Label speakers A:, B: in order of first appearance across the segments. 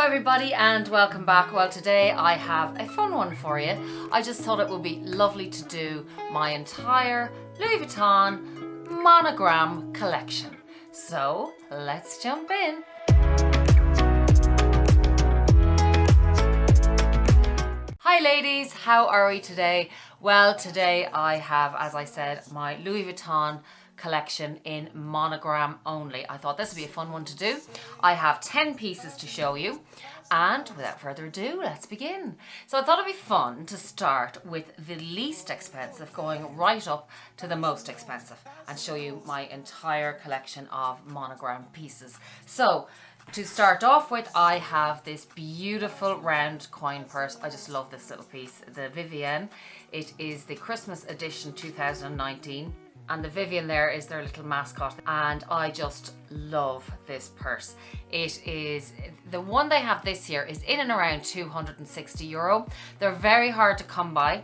A: everybody and welcome back. Well, today I have a fun one for you. I just thought it would be lovely to do my entire Louis Vuitton monogram collection. So let's jump in. Hi ladies, how are we today? Well, today I have, as I said, my Louis Vuitton collection in monogram only. I thought this would be a fun one to do. I have 10 pieces to show you, and without further ado, let's begin. So I thought it'd be fun to start with the least expensive, going right up to the most expensive, and show you my entire collection of monogram pieces. So to start off with, I have this beautiful round coin purse. I just love this little piece, the Vivienne. It is the Christmas edition 2019. And the Vivienne there is their little mascot, and I just love this purse. It is, the one they have this year is in and around €260. They're very hard to come by,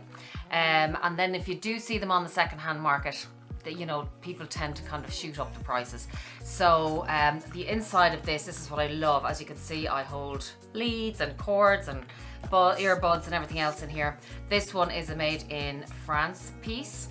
A: and then if you do see them on the second-hand market, you know, people tend to kind of shoot up the prices. So the inside of this is what I love. As you can see, I hold leads and cords and earbuds and everything else in here. This one is a made in France piece.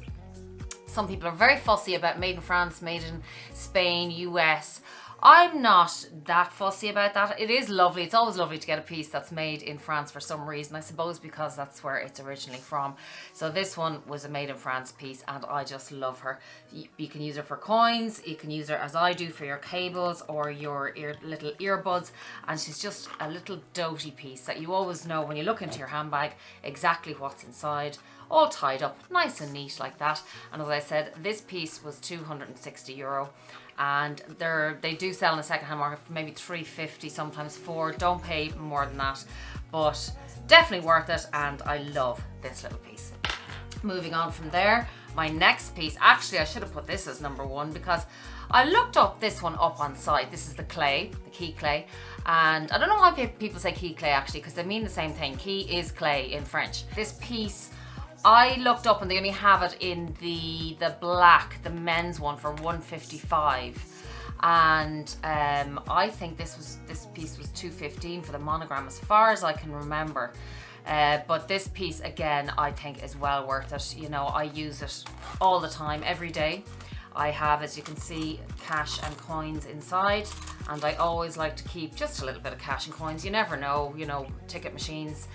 A: Some people are very fussy about made in France, made in Spain, US. I'm not that fussy about that. It is lovely. It's always lovely to get a piece that's made in France for some reason. I suppose because that's where it's originally from. So this one was a made in France piece and I just love her. You can use her for coins. You can use her, as I do, for your cables or your little earbuds. And she's just a little doty piece that you always know when you look into your handbag exactly what's inside. All tied up nice and neat like that. And as I said, this piece was €260, and they do sell in the second-hand market for maybe $350, sometimes $4. Don't pay more than that, but definitely worth it, and I love this little piece. Moving on from there, my next piece, actually I should have put this as number one because I looked up this one up on site. This is the clay, the key clay, and I don't know why people say key clay actually, because they mean the same thing. Key is clay in French. This piece, I looked up and they only have it in the black, the men's one, for $155, and I think this piece was $215 for the monogram, as far as I can remember. But this piece again, I think is well worth it. You know, I use it all the time, every day. I have, as you can see, cash and coins inside, and I always like to keep just a little bit of cash and coins. You never know, you know, ticket machines,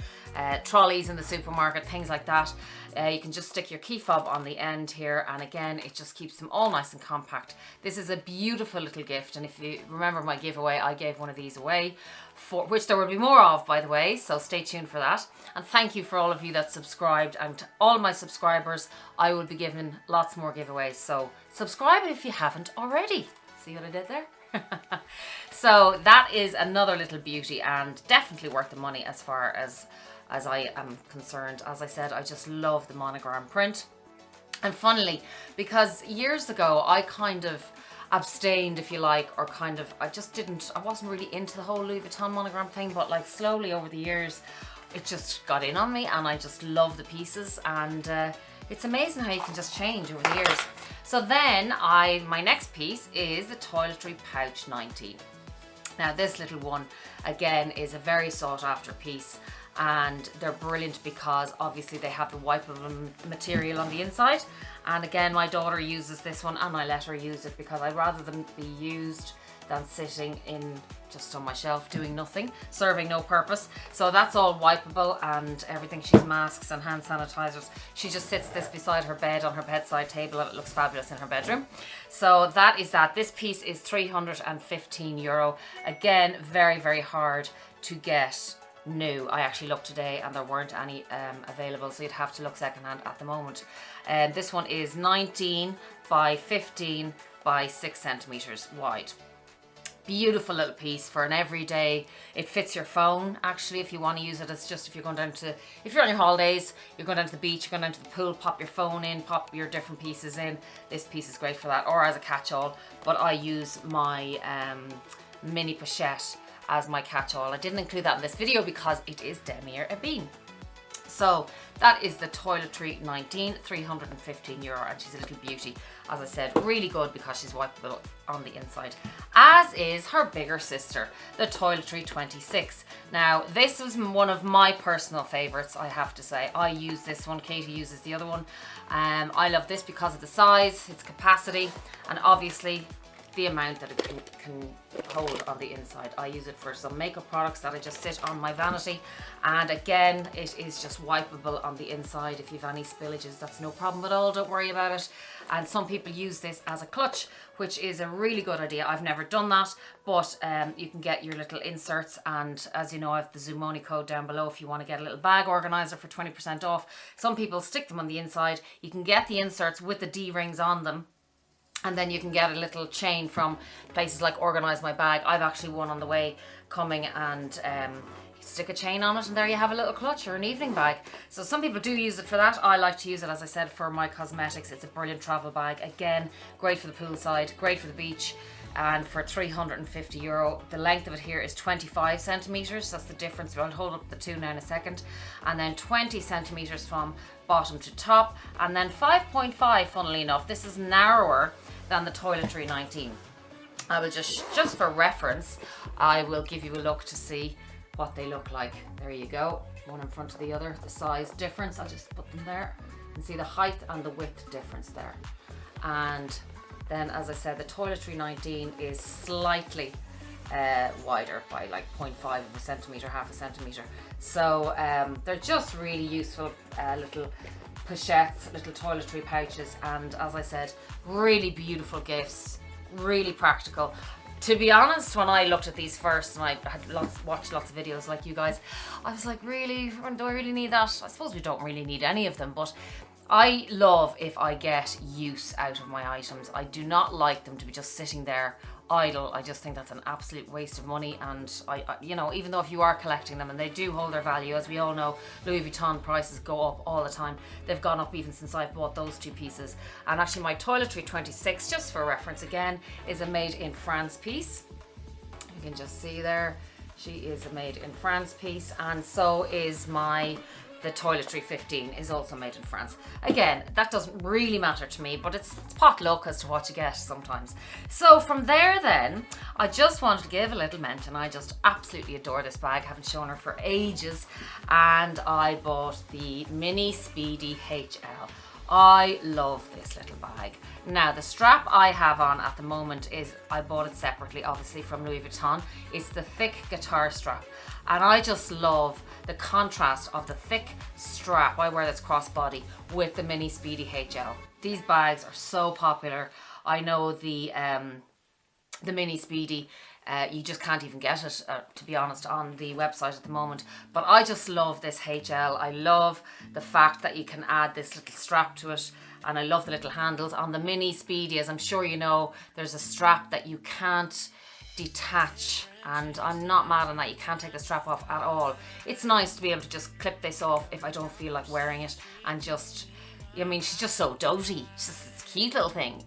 A: trolleys in the supermarket, things like that. You can just stick your key fob on the end here, and again, it just keeps them all nice and compact. This is a beautiful little gift, and if you remember my giveaway, I gave one of these away, for which there will be more of, by the way, so stay tuned for that. And thank you for all of you that subscribed, and to all my subscribers, I will be giving lots more giveaways, so subscribe if you haven't already. See what I did there? So that is another little beauty, and definitely worth the money as far as I am concerned. As I said, I just love the monogram print. And funnily, because years ago I kind of abstained, if you like, or kind of, I wasn't really into the whole Louis Vuitton monogram thing, but like slowly over the years it just got in on me, and I just love the pieces, and it's amazing how you can just change over the years. So then my next piece is the Toiletry Pouch 19. Now this little one again is a very sought after piece, and they're brilliant because obviously they have the wipeable material on the inside. And again, my daughter uses this one and I let her use it because I'd rather them be used than sitting in just on my shelf doing nothing, serving no purpose. So that's all wipeable and everything. She's masks and hand sanitizers. She just sits this beside her bed on her bedside table, and it looks fabulous in her bedroom. So that is that. This piece is €315. Again, very, very hard to get new. I actually looked today and there weren't any available, so you'd have to look secondhand at the moment. This one is 19 by 15 by 6 centimeters wide. Beautiful little piece for an everyday. It fits your phone actually if you want to use it. It's just if you're on your holidays, you're going down to the beach, you're going down to the pool, pop your phone in, pop your different pieces in. This piece is great for that, or as a catch-all, but I use my mini pochette as my catch-all. I didn't include that in this video because it is demi ebene. So that is the Toiletry 19, €315, and she's a little beauty. As I said, really good because she's wipeable on the inside. as is her bigger sister, the Toiletry 26. Now, this was one of my personal favorites, I have to say. I use this one, Katie uses the other one. I love this because of the size, its capacity, and obviously the amount that it can hold on the inside. I use it for some makeup products that I just sit on my vanity, and again, it is just wipeable on the inside. If you have any spillages, that's no problem at all, don't worry about it. And some people use this as a clutch, which is a really good idea. I've never done that, but you can get your little inserts, and as you know, I have the Zoomoni code down below if you want to get a little bag organizer for 20% off. Some people stick them on the inside. You can get the inserts with the D-rings on them, and then you can get a little chain from places like Organise My Bag. I've actually one on the way coming, and stick a chain on it, and there you have a little clutch or an evening bag. So some people do use it for that. I like to use it, as I said, for my cosmetics. It's a brilliant travel bag. Again, great for the poolside, great for the beach, and for €350. The length of it here is 25 centimeters. That's the difference. I'll hold up the two now in a second. And then 20 centimeters from bottom to top, and then 5.5, funnily enough. This is narrower than the Toiletry 19. I will just for reference, I will give you a look to see what they look like. There you go, one in front of the other. The size difference, I'll just put them there. You can see the height and the width difference there. And then, as I said, the Toiletry 19 is slightly wider by like 0.5 of a centimetre, half a centimetre. So they're just really useful little pochettes, little toiletry pouches, and as I said, really beautiful gifts, really practical. To be honest, when I looked at these first, and I had watched lots of videos like you guys, I was like, really, do I really need that? I suppose we don't really need any of them, but I love if I get use out of my items. I do not like them to be just sitting there idle. I just think that's an absolute waste of money, and I you know, even though if you are collecting them, and they do hold their value, as we all know, Louis Vuitton prices go up all the time. They've gone up even since I've bought those two pieces. And actually my Toiletry 26, just for reference again, is a made in France piece. You can just see there, she is a made in France piece, and so is the Toiletry 15 is also made in France. Again, that doesn't really matter to me, but it's pot luck as to what you get sometimes. So from there then, I just wanted to give a little mention. I just absolutely adore this bag. Haven't shown her for ages. And I bought the Mini Speedy HL. I love this little bag. Now, the strap I have on at the moment is, I bought it separately, obviously, from Louis Vuitton. It's the thick guitar strap. And I just love the contrast of the thick strap, I wear this crossbody, with the Mini Speedy HL. These bags are so popular. I know the Mini Speedy, you just can't even get it, to be honest, on the website at the moment. But I just love this HL. I love the fact that you can add this little strap to it, and I love the little handles. On the Mini Speedy, as I'm sure you know, there's a strap that you can't detach, and I'm not mad on that. You can't take the strap off at all. It's nice to be able to just clip this off if I don't feel like wearing it, and just, I mean, she's just so doty. She's just this cute little thing.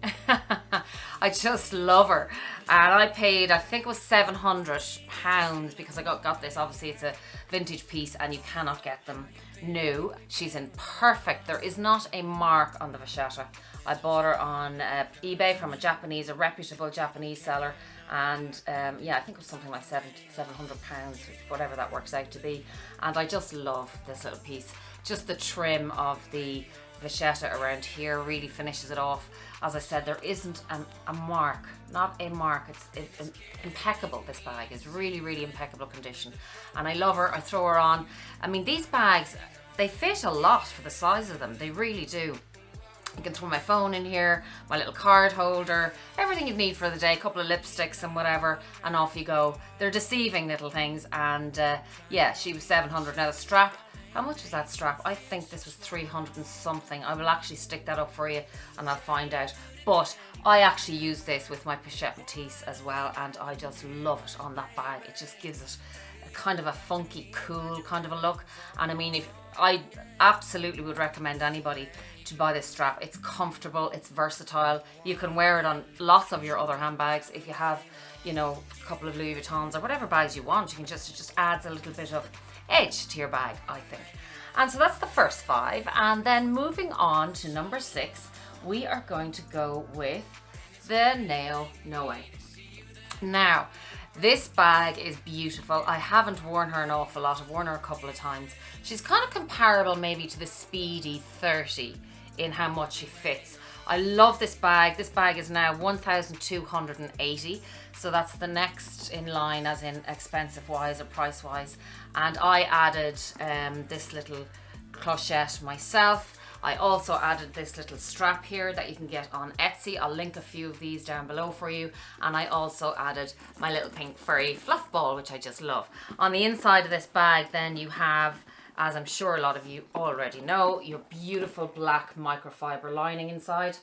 A: I just love her. And I paid, I think it was £700, because I got this. Obviously it's a vintage piece and you cannot get them new. She's in perfect, there is not a mark on the vachetta. I bought her on eBay from a reputable Japanese seller, and yeah, I think it was something like £700, whatever that works out to be. And I just love this little piece. Just the trim of the vachetta around here really finishes it off. As I said, there isn't a mark, not a mark. It's impeccable. This bag is really, really impeccable condition, and I love her. I throw her on. I mean, these bags, they fit a lot for the size of them. They really do. You can throw my phone in here, my little card holder, everything you need for the day, a couple of lipsticks and whatever, and off you go. They're deceiving little things, and yeah, she was £700. Now the strap, how much was that strap? I think this was 300 and something. I will actually stick that up for you and I'll find out. But I actually use this with my Pochette Métis as well, and I just love it on that bag. It just gives it a kind of a funky, cool kind of a look. And I mean, I absolutely would recommend anybody to buy this strap. It's comfortable, it's versatile. You can wear it on lots of your other handbags. If you have, you know, a couple of Louis Vuittons or whatever bags you want, you can just adds a little bit of edge to your bag, I think. And so that's the first 5. And then moving on to number 6, we are going to go with the nail Noé. Now, this bag is beautiful. I haven't worn her an awful lot. I've worn her a couple of times. She's kind of comparable maybe to the Speedy 30 in how much she fits. I love this bag. This bag is now 1,280. So that's the next in line, as in expensive wise or price wise. And I added this little clochette myself. I also added this little strap here that you can get on Etsy. I'll link a few of these down below for you. And I also added my little pink furry fluff ball, which I just love. On the inside of this bag then you have, as I'm sure a lot of you already know, your beautiful black microfiber lining inside.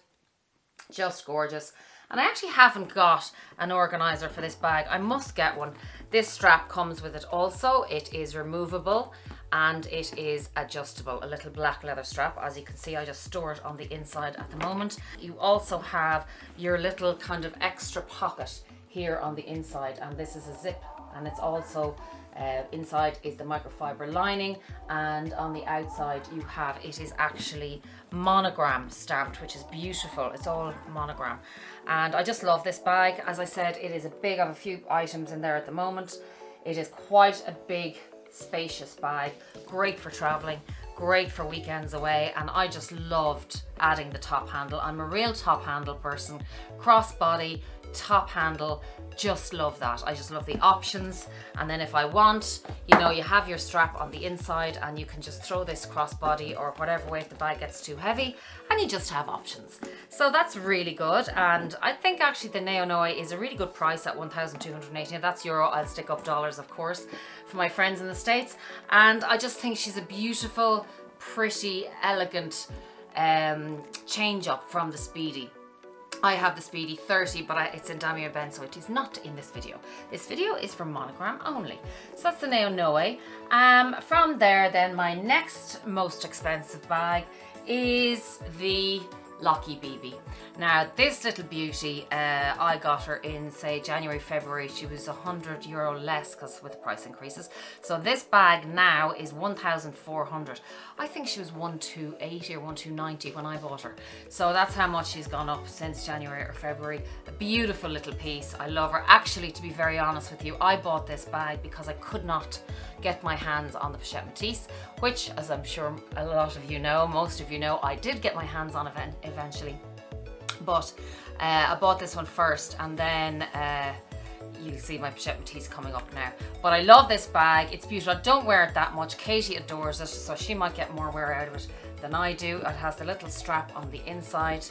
A: Just gorgeous. And I actually haven't got an organizer for this bag. I must get one. This strap comes with it also. It is removable and it is adjustable. A little black leather strap. As you can see, I just store it on the inside at the moment. You also have your little kind of extra pocket here on the inside, and this is a zip, and it's also inside is the microfiber lining, and on the outside you have, it is actually monogram stamped, which is beautiful. It's all monogram, and I just love this bag. As I said, it is a big, I have a few items in there at the moment. It is quite a big, spacious bag, great for traveling, great for weekends away, and I just loved adding the top handle. I'm a real top handle person, crossbody, top handle, just love that. I just love the options. And then if I want, you know, you have your strap on the inside and you can just throw this crossbody or whatever weight the bag gets too heavy, and you just have options. So that's really good. And I think actually the Noé is a really good price at 1,280. That's euro. I'll stick up dollars, of course, for my friends in the States. And I just think she's a beautiful, pretty, elegant change up from the Speedy. I have the Speedy 30, but it's in Damier Ben, so it is not in this video. This video is for monogram only. So that's the Noé. From there, then my next most expensive bag is the Locky BB. Now this little beauty, I got her in, say, January, February. She was €100 less because with the price increases. So this bag now is 1,400. I think she was 1,280 or 1,290 when I bought her. So that's how much she's gone up since January or February. A beautiful little piece. I love her. Actually, to be very honest with you, I bought this bag because I could not get my hands on the Pochette Métis, which, as I'm sure a lot of you know, most of you know, I did get my hands on eventually. But I bought this one first, and then you'll see my Pochette Métis coming up now. But I love this bag. It's beautiful. I don't wear it that much. Katie adores it, so she might get more wear out of it than I do. It has the little strap on the inside,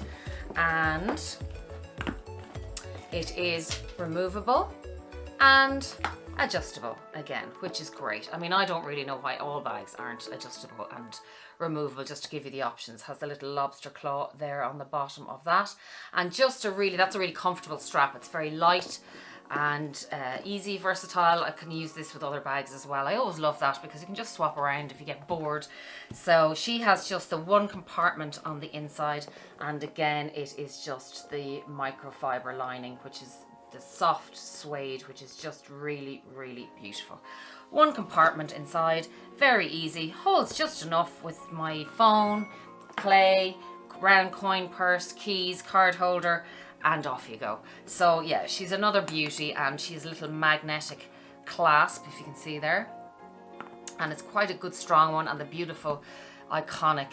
A: and it is removable and adjustable again, which is great. I mean, I don't really know why all bags aren't adjustable and removable, just to give you the options. Has the little lobster claw there on the bottom of that, and just a really, that's a really comfortable strap. It's very light and easy, versatile. I can use this with other bags as well. I always love that because you can just swap around if you get bored. So she has just the one compartment on the inside, and again it is just the microfiber lining, which is the soft suede, which is just really, really beautiful. One compartment inside, very easy, holds just enough with my phone, clay, round coin purse, keys, card holder, and off you go. So yeah, she's another beauty, and she's a little magnetic clasp, if you can see there, and it's quite a good strong one, and the beautiful iconic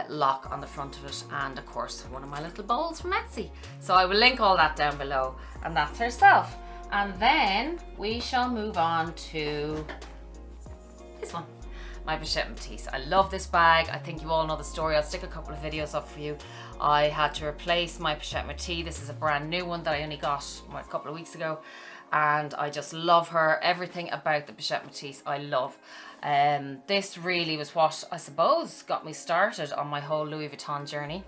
A: lock on the front of it, and of course one of my little bowls from Etsy. So I will link all that down below, and that's herself. And then we shall move on to this one, my Pochette Métis. I love this bag. I think you all know the story. I'll stick a couple of videos up for you. I had to replace my Pochette Métis. This is a brand new one that I only got a couple of weeks ago, and I just love her. Everything about the Pochette Métis I love. This really was what, I suppose, got me started on my whole Louis Vuitton journey.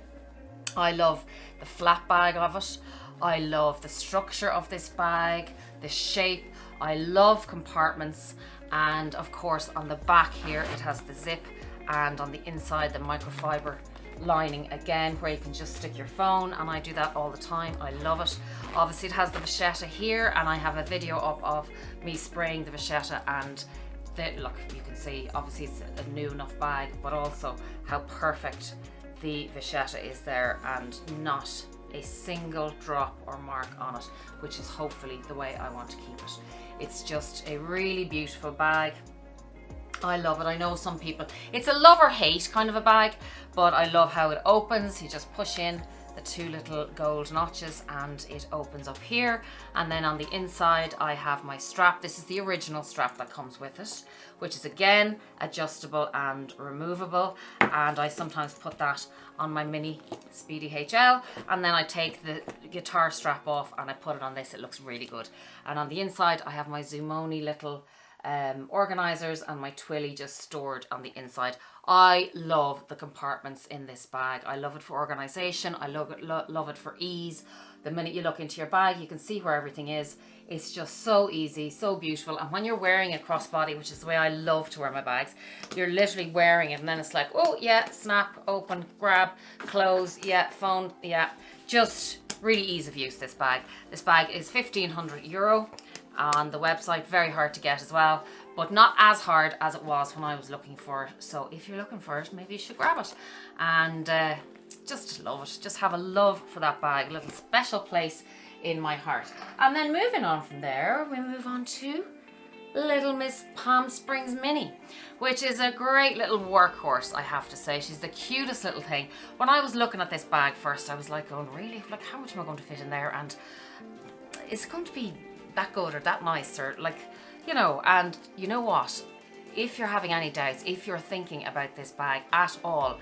A: I love the flat bag of it. I love the structure of this bag, the shape. I love compartments, and of course on the back here it has the zip, and on the inside the microfiber lining again, where you can just stick your phone, and I do that all the time. I love it. Obviously it has the vachetta here, and I have a video up of me spraying the vachetta, and look, you can see obviously it's a new enough bag, but also how perfect the vachetta is there, and not a single drop or mark on it, which is hopefully the way I want to keep it. It's just a really beautiful bag. I love it. I know some people, it's a love or hate kind of a bag, but I love how it opens. You just push in the two little gold notches and it opens up here, and then on the inside I have my strap. This is the original strap that comes with it, which is again adjustable and removable, and I sometimes put that on my mini Speedy HL, and then I take the guitar strap off and I put it on this. It looks really good. And on the inside I have my Zumoni little organizers and my Twilly just stored on the inside. I love the compartments in this bag. I love it for organization. I love it for ease. The minute you look into your bag, you can see where everything is. It's just so easy, so beautiful. And when you're wearing it crossbody, which is the way I love to wear my bags, you're literally wearing it and then it's like, oh yeah, snap, open, grab, close, yeah, phone, yeah. Just really ease of use, this bag. This bag is €1,500 on the website. Very hard to get as well, but not as hard as it was when I was looking for it. So if you're looking for it, maybe you should grab it and just love it. Just have a love for that bag, a little special place in my heart. And then moving on from there, we move on to Little Miss Palm Springs Mini, which is a great little workhorse, I have to say. She's the cutest little thing. When I was looking at this bag first, I was like, oh really? Like, how much am I going to fit in there? And is it going to be that good or that nice, or like, you know? And you know what, if you're having any doubts, if you're thinking about this bag at all,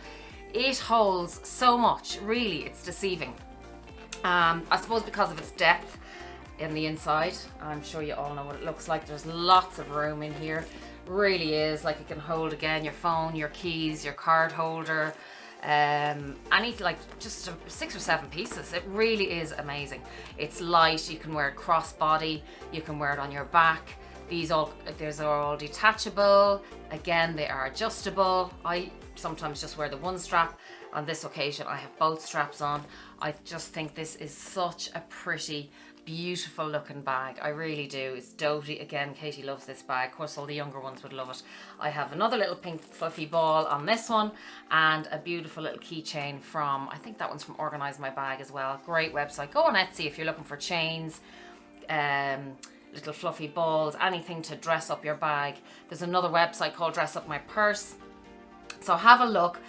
A: it holds so much. Really, it's deceiving. I suppose because of its depth in the inside. I'm sure you all know what it looks like. There's lots of room in here. Really is, like, it can hold again your phone, your keys, your card holder, any, like, just 6 or 7 pieces. It really is amazing. It's light. You can wear it crossbody, you can wear it on your back. These are all detachable. Again, they are adjustable. I sometimes just wear the one strap. On this occasion I have both straps on. I just think this is such a pretty, beautiful looking bag. I really do. It's doty. Again, Katie loves this bag. Of course all the younger ones would love it. I have another little pink fluffy ball on this one, and a beautiful little keychain from, I think that one's from Organize My Bag as well. Great website. Go on Etsy if you're looking for chains, little fluffy balls, anything to dress up your bag. There's another website called Dress Up My Purse, so have a look.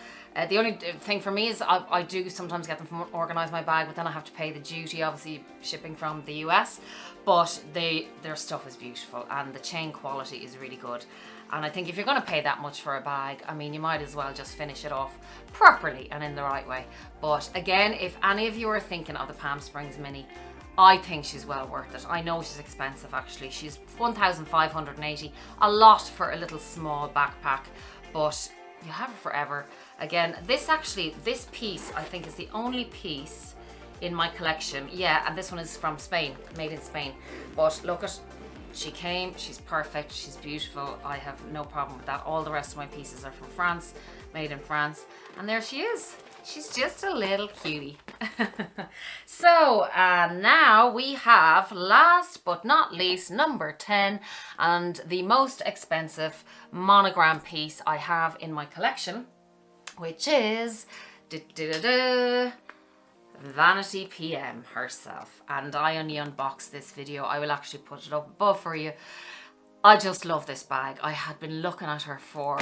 A: The only thing for me is I do sometimes get them from Organize My Bag, but then I have to pay the duty, obviously shipping from the US, but their stuff is beautiful and the chain quality is really good. And I think if you're going to pay that much for a bag, I mean, you might as well just finish it off properly and in the right way. But again, if any of you are thinking of the Palm Springs Mini, I think she's well worth it. I know she's expensive actually. She's $1,580, a lot for a little small backpack, but you have it forever. Again, this piece I think is the only piece in my collection. Yeah, and this one is from Spain, made in Spain. But look at, she came, she's perfect, she's beautiful. I have no problem with that. All the rest of my pieces are from France, made in France. And there she is. She's just a little cutie. So now we have, last but not least, number 10, and the most expensive monogram piece I have in my collection, which is Vanity PM herself. And I only unboxed this video. I will actually put it up above for you. I just love this bag. I had been looking at her for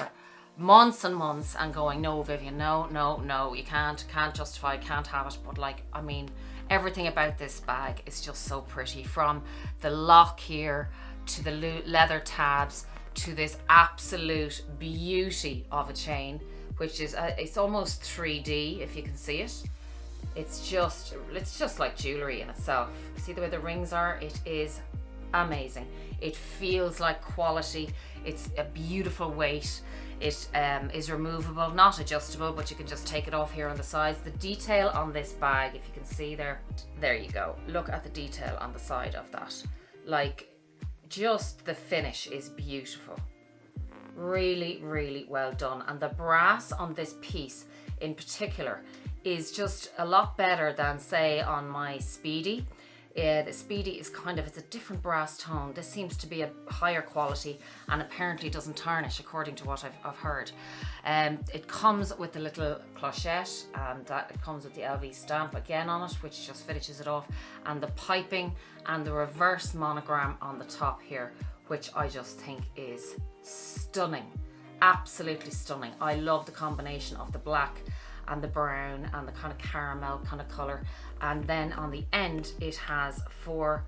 A: months and months and going, no Vivian, no, you can't justify, can't have it. But like, I mean, everything about this bag is just so pretty, from the lock here to the leather tabs to this absolute beauty of a chain, which is it's almost 3D if you can see it. It's just like jewelry in itself. See the way the rings are? It is amazing. It feels like quality. It's a beautiful weight. It is removable, not adjustable, but you can just take it off here on the sides. The detail on this bag, if you can see there you go. Look at the detail on the side of that. Like, just the finish is beautiful. Really, really well done. And the brass on this piece in particular is just a lot better than, say, on my Speedy. The Speedy is it's a different brass tone. This seems to be a higher quality and apparently doesn't tarnish according to what I've heard. It comes with the little clochette, and that it comes with the LV stamp again on it, which just finishes it off, and the piping and the reverse monogram on the top here, which I just think is stunning. Absolutely stunning. I love the combination of the black and the brown and the kind of caramel kind of color, and then on the end it has 4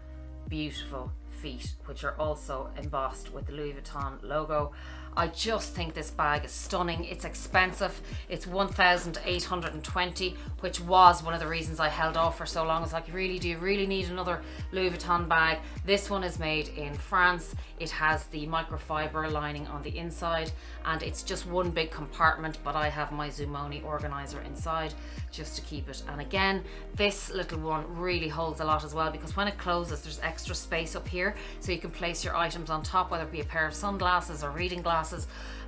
A: beautiful feet, which are also embossed with the Louis Vuitton logo. I just think this bag is stunning. It's expensive. It's 1,820, which was one of the reasons I held off for so long. It's like, really, do you really need another Louis Vuitton bag? This one is made in France. It has the microfiber lining on the inside, and it's just one big compartment, but I have my Zumoni organizer inside just to keep it. And again, this little one really holds a lot as well, because when it closes, there's extra space up here, so you can place your items on top, whether it be a pair of sunglasses or reading glasses,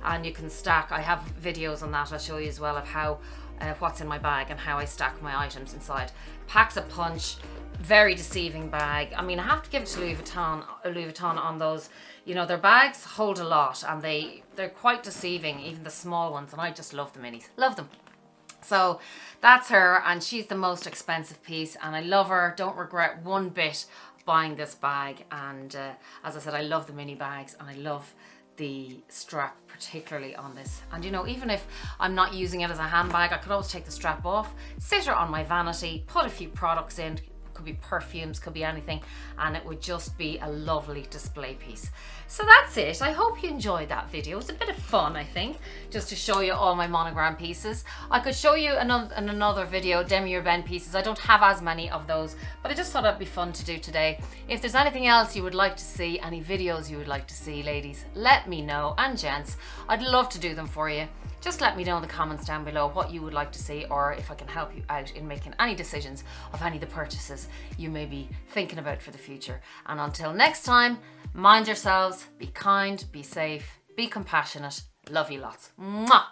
A: and you can stack. I have videos on that I'll show you as well, of how what's in my bag and how I stack my items inside. Packs a punch. Very deceiving bag. I mean, I have to give it to Louis Vuitton on those, you know, their bags hold a lot, and they're quite deceiving, even the small ones, and I just love the minis. Love them. So that's her, and she's the most expensive piece, and I love her. Don't regret one bit buying this bag. And as I said, I love the mini bags, and I love the strap particularly on this. And you know, even if I'm not using it as a handbag, I could always take the strap off, sit her on my vanity, put a few products in, could be perfumes, could be anything, and it would just be a lovely display piece. So that's it. I hope you enjoyed that video. It was a bit of fun, I think, just to show you all my monogram pieces. I could show you another video, Demi Urbain pieces. I don't have as many of those, but I just thought it'd be fun to do today. If there's anything else you would like to see, any videos you would like to see, ladies, let me know, and gents, I'd love to do them for you. Just let me know in the comments down below what you would like to see, or if I can help you out in making any decisions of any of the purchases you may be thinking about for the future. And until next time, mind yourselves, be kind, be safe, be compassionate. Love you lots. Mwah!